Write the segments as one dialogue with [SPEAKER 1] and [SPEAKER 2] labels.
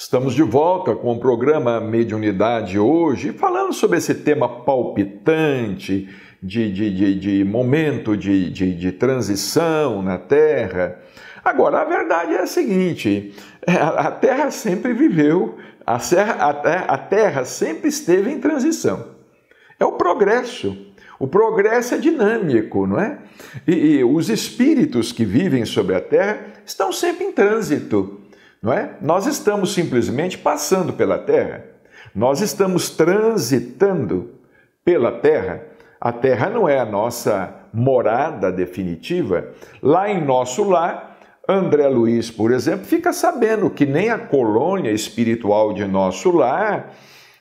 [SPEAKER 1] Estamos de volta com o programa Mediunidade hoje, falando sobre esse tema palpitante de momento de transição na Terra. Agora, a verdade é a seguinte, a Terra sempre viveu, a Terra sempre esteve em transição. É o progresso. O progresso é dinâmico, não é? E os espíritos que vivem sobre a Terra estão sempre em trânsito. Não é? Nós estamos simplesmente passando pela Terra, nós estamos transitando pela Terra. A Terra não é a nossa morada definitiva. Lá em nosso lar, André Luiz, por exemplo, fica sabendo que nem a colônia espiritual de nosso lar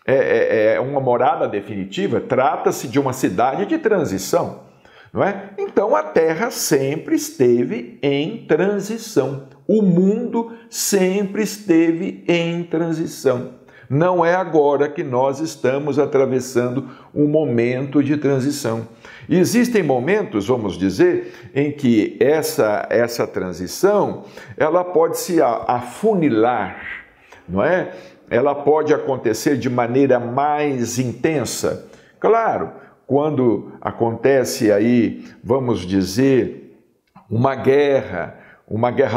[SPEAKER 1] é uma morada definitiva, trata-se de uma cidade de transição. Não é? Então a Terra sempre esteve em transição. O mundo sempre esteve em transição. Não é agora que nós estamos atravessando um momento de transição. Existem momentos, vamos dizer, em que essa transição ela pode se afunilar, não é? Ela pode acontecer de maneira mais intensa. Claro, quando acontece aí, vamos dizer, uma guerra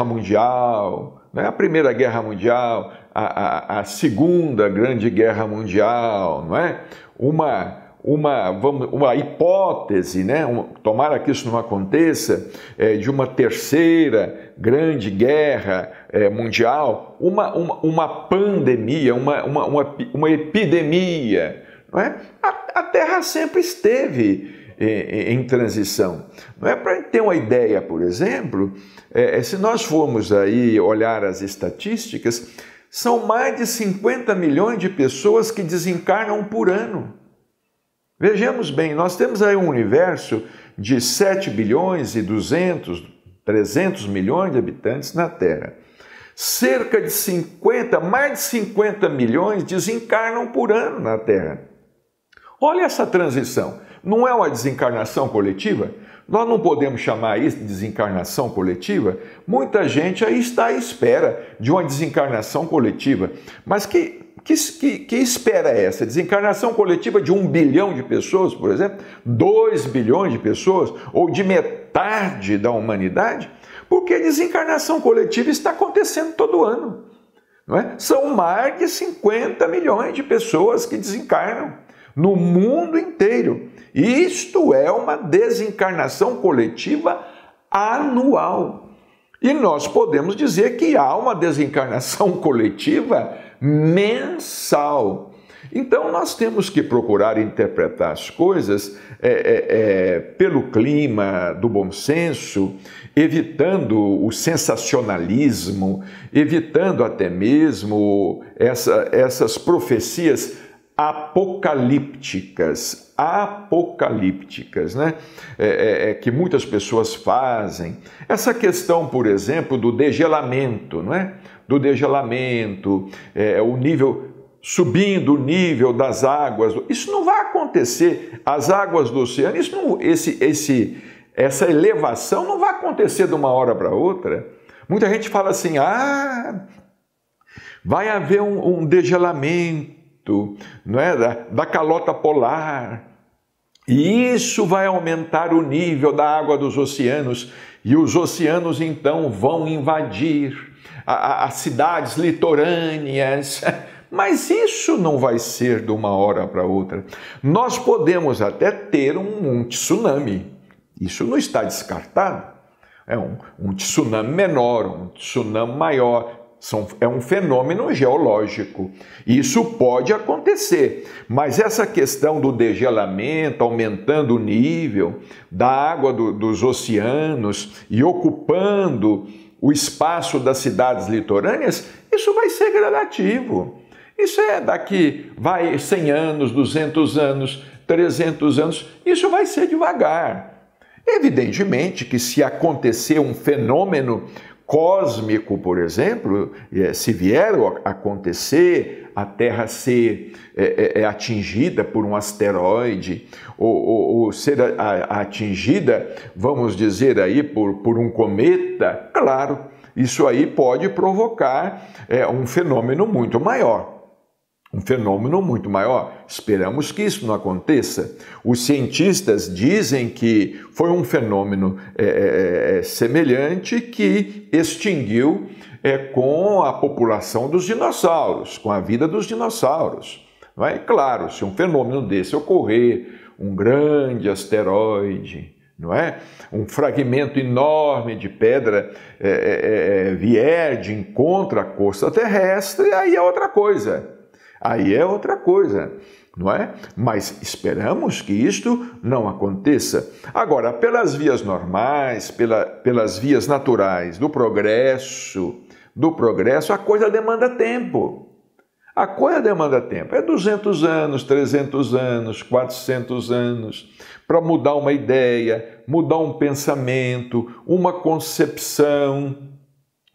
[SPEAKER 1] mundial, né? A Primeira Guerra Mundial, a Segunda Grande Guerra Mundial, não é? Uma hipótese, né? Tomara que isso não aconteça, de uma Terceira Grande Guerra Mundial, uma pandemia, uma epidemia, não é? A Terra sempre esteve em transição. Não é? Para ter uma ideia, por exemplo, se nós formos aí olhar as estatísticas, são mais de 50 milhões de pessoas que desencarnam por ano. Vejamos bem, nós temos aí um universo de 7 bilhões e 300 milhões de habitantes na Terra. Cerca de mais de 50 milhões desencarnam por ano na Terra. Olha essa transição. Não é uma desencarnação coletiva? Nós não podemos chamar isso de desencarnação coletiva? Muita gente aí está à espera de uma desencarnação coletiva. Mas que espera é essa? Desencarnação coletiva de 1 bilhão de pessoas, por exemplo? 2 bilhões de pessoas? Ou de metade da humanidade? Porque a desencarnação coletiva está acontecendo todo ano. Não é? São mais de 50 milhões de pessoas que desencarnam no mundo inteiro. Isto é uma desencarnação coletiva anual. E nós podemos dizer que há uma desencarnação coletiva mensal. Então nós temos que procurar interpretar as coisas pelo clima do bom senso, evitando o sensacionalismo, evitando até mesmo essas profecias apocalípticas, né? Que muitas pessoas fazem. Essa questão, por exemplo, do degelamento, não é? Do degelamento, o nível subindo o nível das águas. Isso não vai acontecer. As águas do oceano, essa elevação não vai acontecer de uma hora para outra. Muita gente fala assim: vai haver um degelamento, não é? Da calota polar, e isso vai aumentar o nível da água dos oceanos, e os oceanos então vão invadir as cidades litorâneas. Mas isso não vai ser de uma hora para outra. Nós podemos até ter um tsunami, isso não está descartado. É um tsunami menor, um tsunami maior. É um fenômeno geológico. Isso pode acontecer, mas essa questão do degelamento, aumentando o nível da água dos oceanos e ocupando o espaço das cidades litorâneas, isso vai ser gradativo. Isso daqui, 100 anos, 200 anos, 300 anos, isso vai ser devagar. Evidentemente que se acontecer um fenômeno cósmico, por exemplo, se vier a acontecer, a Terra ser atingida por um asteroide, ou ser atingida, vamos dizer aí, por um cometa, claro, isso aí pode provocar um fenômeno muito maior. Um fenômeno muito maior. Esperamos que isso não aconteça. Os cientistas dizem que foi um fenômeno semelhante que extinguiu com a população dos dinossauros, com a vida dos dinossauros. Não é? Claro, se um fenômeno desse ocorrer, um grande asteroide, não é? Um fragmento enorme de pedra vier de encontro à crosta terrestre, aí é outra coisa. Aí é outra coisa, não é? Mas esperamos que isto não aconteça. Agora, pelas vias normais, pelas vias naturais do progresso, a coisa demanda tempo. A coisa demanda tempo. É 200 anos, 300 anos, 400 anos para mudar uma ideia, mudar um pensamento, uma concepção.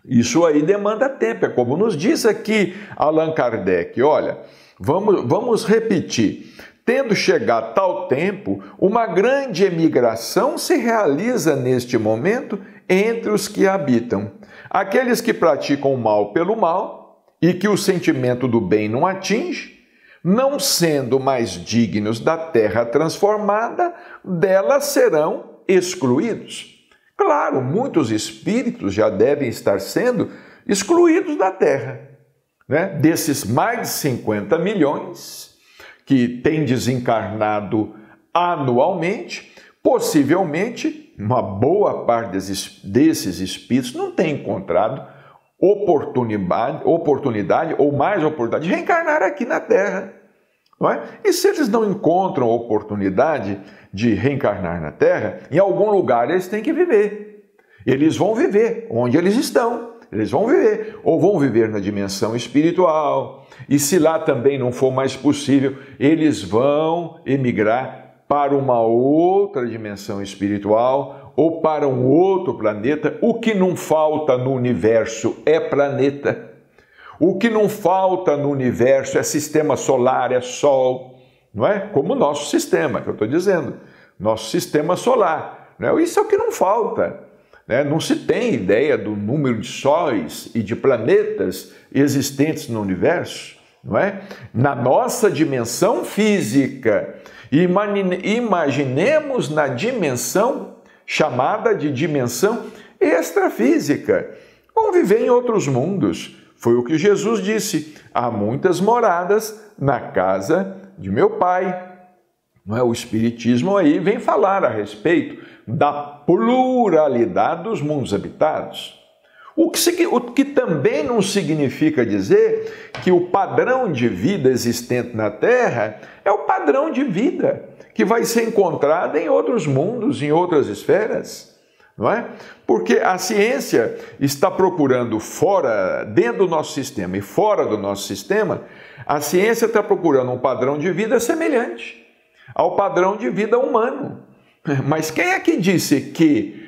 [SPEAKER 1] Isso aí demanda tempo, é como nos diz aqui Allan Kardec. Olha, vamos repetir. Tendo chegado tal tempo, uma grande emigração se realiza neste momento entre os que habitam. Aqueles que praticam o mal pelo mal e que o sentimento do bem não atinge, não sendo mais dignos da terra transformada, dela serão excluídos. Claro, muitos espíritos já devem estar sendo excluídos da Terra, né? Desses mais de 50 milhões que têm desencarnado anualmente, possivelmente uma boa parte desses espíritos não tem encontrado oportunidade ou mais oportunidade de reencarnar aqui na Terra. Não é? E se eles não encontram oportunidade de reencarnar na Terra, em algum lugar eles têm que viver. Eles vão viver onde eles estão. Eles vão viver. Ou vão viver na dimensão espiritual. E se lá também não for mais possível, eles vão emigrar para uma outra dimensão espiritual ou para um outro planeta. O que não falta no universo é planeta. O que não falta no universo é sistema solar, é Sol, não é? Como o nosso sistema, que eu estou dizendo, nosso sistema solar. Né? Isso é o que não falta. Né? Não se tem ideia do número de sóis e de planetas existentes no universo, não é? Na nossa dimensão física. Imaginemos na dimensão chamada de dimensão extrafísica. Vamos viver em outros mundos. Foi o que Jesus disse, há muitas moradas na casa de meu Pai. Não é? O Espiritismo aí vem falar a respeito da pluralidade dos mundos habitados. O que também não significa dizer que o padrão de vida existente na Terra é o padrão de vida que vai ser encontrado em outros mundos, em outras esferas. Não é? Porque a ciência está procurando dentro do nosso sistema e fora do nosso sistema, a ciência está procurando um padrão de vida semelhante ao padrão de vida humano. Mas quem é que disse que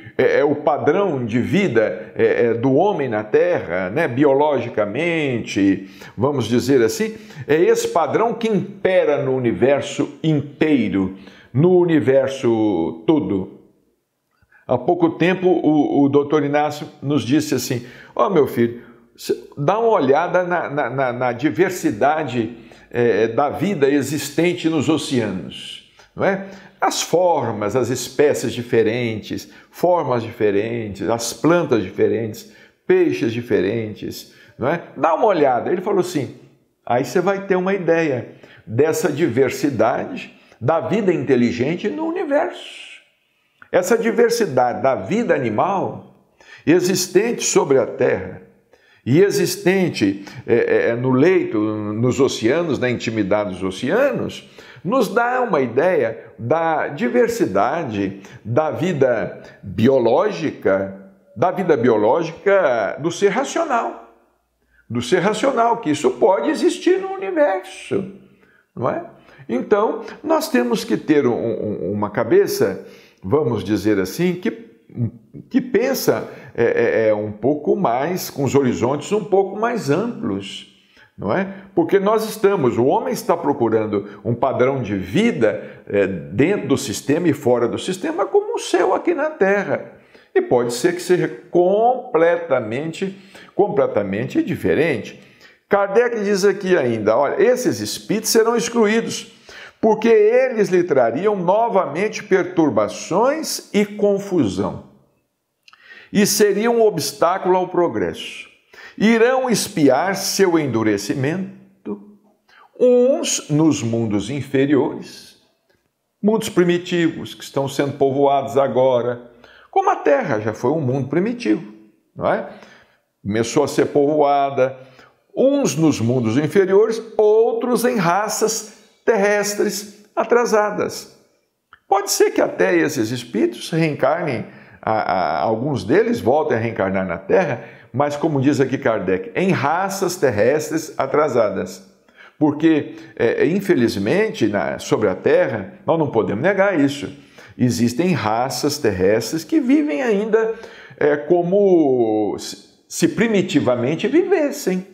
[SPEAKER 1] o padrão de vida do homem na Terra, né, biologicamente, vamos dizer assim, é esse padrão que impera no universo inteiro, no universo todo? Há pouco tempo, o doutor Inácio nos disse assim, meu filho, dá uma olhada na diversidade da vida existente nos oceanos, não é? As formas, as espécies diferentes, formas diferentes, as plantas diferentes, peixes diferentes, não é? Dá uma olhada. Ele falou assim, aí você vai ter uma ideia dessa diversidade da vida inteligente no universo. Essa diversidade da vida animal existente sobre a Terra e existente no leito, nos oceanos, na intimidade dos oceanos, nos dá uma ideia da diversidade da vida biológica do ser racional. Do ser racional, que isso pode existir no universo, não é? Então, nós temos que ter uma cabeça, vamos dizer assim, que pensa um pouco mais, com os horizontes um pouco mais amplos. Não é? Porque o homem está procurando um padrão de vida dentro do sistema e fora do sistema como o céu aqui na Terra. E pode ser que seja completamente diferente. Kardec diz aqui ainda, olha, esses espíritos serão excluídos, porque eles lhe trariam novamente perturbações e confusão, e seriam um obstáculo ao progresso. Irão espiar seu endurecimento, uns nos mundos inferiores, mundos primitivos que estão sendo povoados agora, como a Terra já foi um mundo primitivo, não é? Começou a ser povoada, uns nos mundos inferiores, outros em raças terrestres atrasadas. Pode ser que até esses espíritos reencarnem, alguns deles voltem a reencarnar na Terra, mas como diz aqui Kardec, em raças terrestres atrasadas. Porque, infelizmente, sobre a Terra, nós não podemos negar isso. Existem raças terrestres que vivem ainda como se primitivamente vivessem,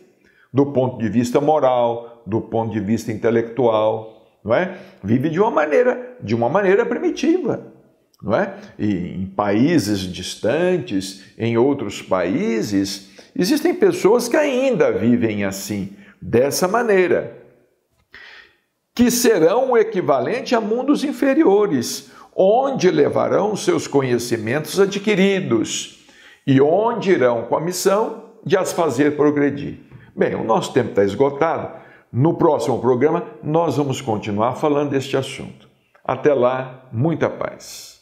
[SPEAKER 1] do ponto de vista moral, do ponto de vista intelectual, não é? Vive de uma maneira primitiva, não é? E em países distantes, em outros países, existem pessoas que ainda vivem assim, dessa maneira, que serão o equivalente a mundos inferiores, onde levarão seus conhecimentos adquiridos e onde irão com a missão de as fazer progredir. Bem, o nosso tempo está esgotado. No próximo programa, nós vamos continuar falando deste assunto. Até lá, muita paz.